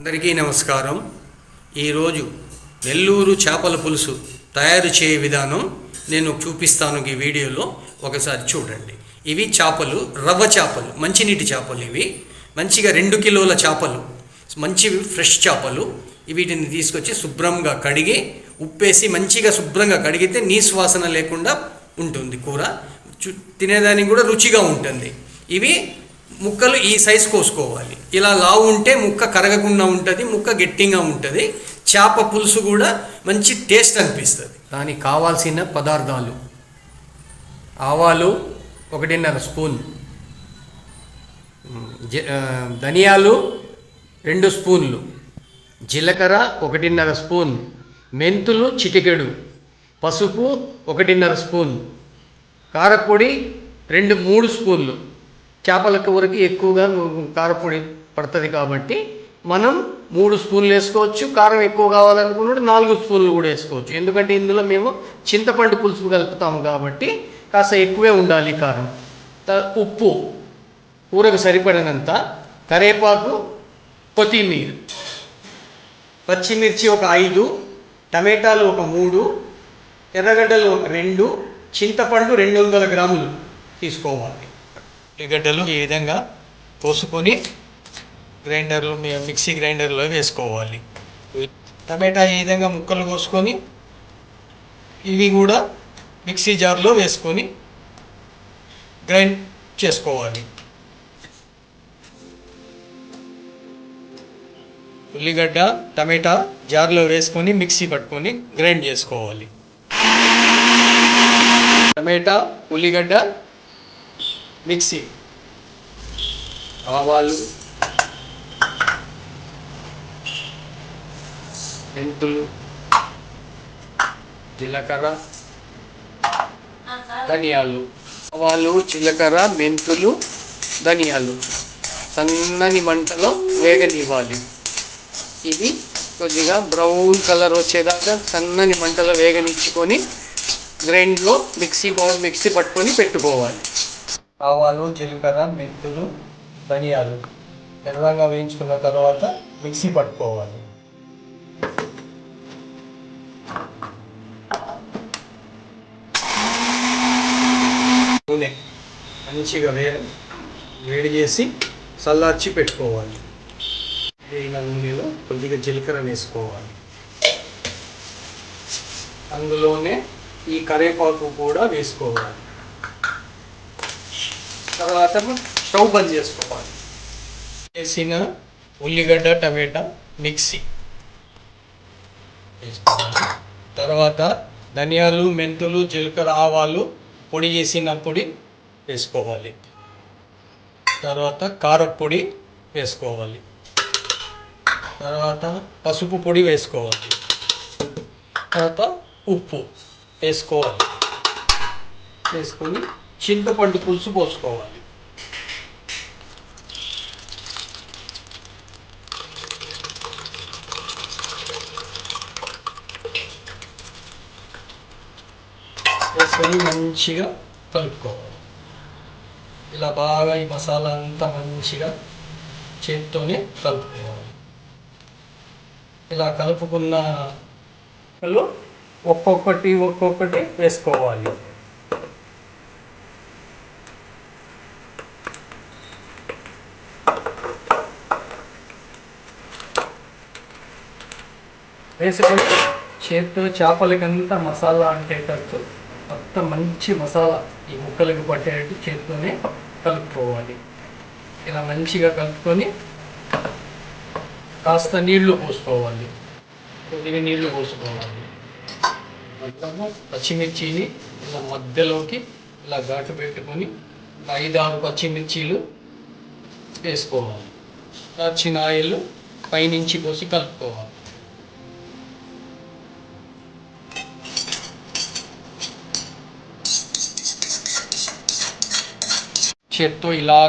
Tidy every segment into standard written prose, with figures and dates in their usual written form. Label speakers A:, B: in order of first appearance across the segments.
A: అందరికీ నమస్కారం. ఈరోజు నెల్లూరు చేపల పులుసు తయారు చేయ విధానం నేను చూపిస్తాను. ఈ వీడియోలో ఒకసారి చూడండి. ఇవి చేపలు, రవ్వ చేపలు, మంచినీటి చేపలు. ఇవి మంచిగా 2 కిలోల చేపలు, మంచి ఫ్రెష్ చేపలు. వీటిని తీసుకొచ్చి శుభ్రంగా కడిగి ఉప్పేసి మంచిగా శుభ్రంగా కడిగితే నీసు వాసన లేకుండా ఉంటుంది. కూర తినేదానికి కూడా రుచిగా ఉంటుంది. ఇవి ముక్కలు ఈ సైజు కోసుకోవాలి. ఇలా లావు ఉంటే ముక్క కరగకుండా ఉంటుంది, ముక్క గట్టిగా ఉంటుంది. చేప పులుసు కూడా మంచి టేస్ట్ అనిపిస్తుంది. దానికి కావాల్సిన పదార్థాలు: ఆవాలు 1.5 స్పూన్, ధనియాలు 2 స్పూన్లు, జీలకర్ర 1.5 స్పూన్, మెంతులు చిటికెడు, పసుపు 1.5 స్పూన్, కారపొడి 2-3 స్పూన్లు. చేపల కూరకి ఎక్కువగా కారపొడి పడుతుంది కాబట్టి మనం 3 స్పూన్లు వేసుకోవచ్చు. కారం ఎక్కువ కావాలనుకున్నప్పుడు 4 స్పూన్లు కూడా వేసుకోవచ్చు. ఎందుకంటే ఇందులో మేము చింతపండు పులుసు కలుపుతాము కాబట్టి కాస్త ఎక్కువే ఉండాలి కారం. ఉప్పు కూరకు సరిపడినంత, కరివేపాకు, కొత్తిమీర, పచ్చిమిర్చి 5, టమాటాలు 3, ఎర్రగడ్డలు 2, చింతపండు 200 గ్రాములు తీసుకోవాలి. ఉల్లిగడ్డలు ఈ విధంగా కోసుకొని మిక్సీ గ్రైండర్లో వేసుకోవాలి. టమాటా ఈ విధంగా ముక్కలు కోసుకొని ఇవి కూడా మిక్సీ జార్లో వేసుకొని గ్రైండ్ చేసుకోవాలి. ఉల్లిగడ్డ టమాటా జార్లో వేసుకొని మిక్సీ పట్టుకొని గ్రైండ్ చేసుకోవాలి. టమాటా ఉల్లిగడ్డ మిక్సీ, ఆవాలు, మెంతులు, జీలకర్ర, ధనియాలు. ఆవాలు, జీలకర్ర, మెంతులు, ధనియాలు సన్నని మంటలో వేగనివ్వాలి. ఇది కొద్దిగా బ్రౌన్ కలర్ వచ్చేదాకా సన్నని మంటలో వేగనిచ్చుకొని గ్రైండ్లో మిక్సీ పట్టుకొని పెట్టుకోవాలి. ఆవాలు, జీలకర్ర, మెంతులు, ధనియాలు ఎర్రగా వేయించుకున్న తర్వాత మిక్సీ పట్టుకోవాలి. నూనె మంచిగా వేడి చేసి చల్లార్చి పెట్టుకోవాలి. వేగిన నూనెలో కొద్దిగా జీలకర్ర వేసుకోవాలి. అందులోనే ఈ కరివేపాకు కూడా వేసుకోవాలి. తర్వాత స్టవ్ బంద్ చేసుకోవాలి. వేసిన ఉల్లిగడ్డ టమాటా మిక్సీ వేసుకోవాలి. తర్వాత ధనియాలు, మెంతులు, జీలకర్ర, ఆవాలు పొడి చేసిన పొడి వేసుకోవాలి. తర్వాత కారపొడి వేసుకోవాలి. తర్వాత పసుపు పొడి వేసుకోవాలి. తర్వాత ఉప్పు వేసుకోవాలి. వేసుకొని చింతపండు పులుసు పోసుకోవాలి. వేసుకొని మంచిగా కలుపుకోవాలి. ఇలా బాగా ఈ మసాలా అంతా మంచిగా చేత్తోనే కలుపుకోవాలి. ఇలా కలుపుకున్న ఒక్కొక్కటి వేసుకోవాలి. వేసుకొని చేతితో చేపలకంతా మసాలా అంటేటట్టు మొత్తం మంచి మసాలా ఈ ముక్కలకు పట్టేటట్టు చేతితోనే కలుపుకోవాలి. ఇలా మంచిగా కలుపుకొని కాస్త నీళ్లు పోసుకోవాలి. కొద్దిగా నీళ్లు పోసుకోవాలి. పచ్చిమిర్చిని ఇలా మధ్యలోకి ఇలా ఘాటు పెట్టుకొని 5-6 పచ్చిమిర్చీలు వేసుకోవాలి. కాచిన ఆయిల్ పైనుంచి పోసి కలుపుకోవాలి. చేత్తో ఇలా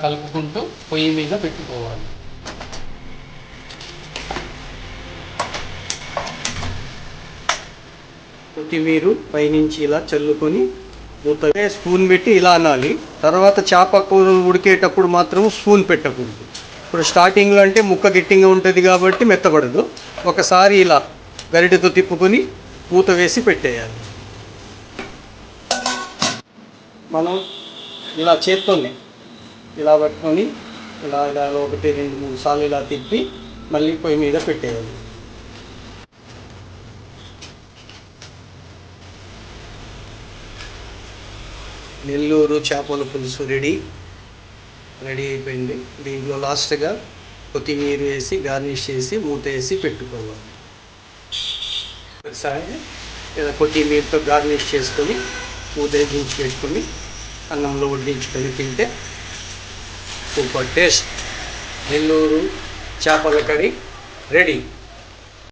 A: కలుపుకుంటూ పొయ్యి మీద పెట్టుకోవాలి. కొత్తిమీర పైనుంచి ఇలా చల్లుకొని మూత స్పూన్ పెట్టి ఇలా అనాలి. తర్వాత చేప కూర ఉడికేటప్పుడు మాత్రం స్పూన్ పెట్టకూడదు. ఇప్పుడు స్టార్టింగ్లో అంటే ముక్క గట్టిగా ఉంటుంది కాబట్టి మెత్తబడదు. ఒకసారి ఇలా గరిటెతో తిప్పుకొని మూత వేసి పెట్టేయాలి. మనం ఇలా చేత్తోనే ఇలా పట్టుకొని ఇలా 1 2 3 సార్లు ఇలా తిప్పి మళ్ళీ పొయ్యి మీద పెట్టేయాలి. నెల్లూరు చేపల పులుసు రెడీ అయిపోయింది. దీంట్లో లాస్ట్గా కొత్తిమీర వేసి గార్నిష్ చేసి మూత వేసి పెట్టుకోవాలి. ఒకసారి ఇలా కొత్తిమీరతో గార్నిష్ చేసుకొని మూత దించి పెట్టుకొని అన్నంలో వడ్డించుకొని తింటే సూపర్ టేస్ట్ నెల్లూరు చేపల కర్రీ రెడీ.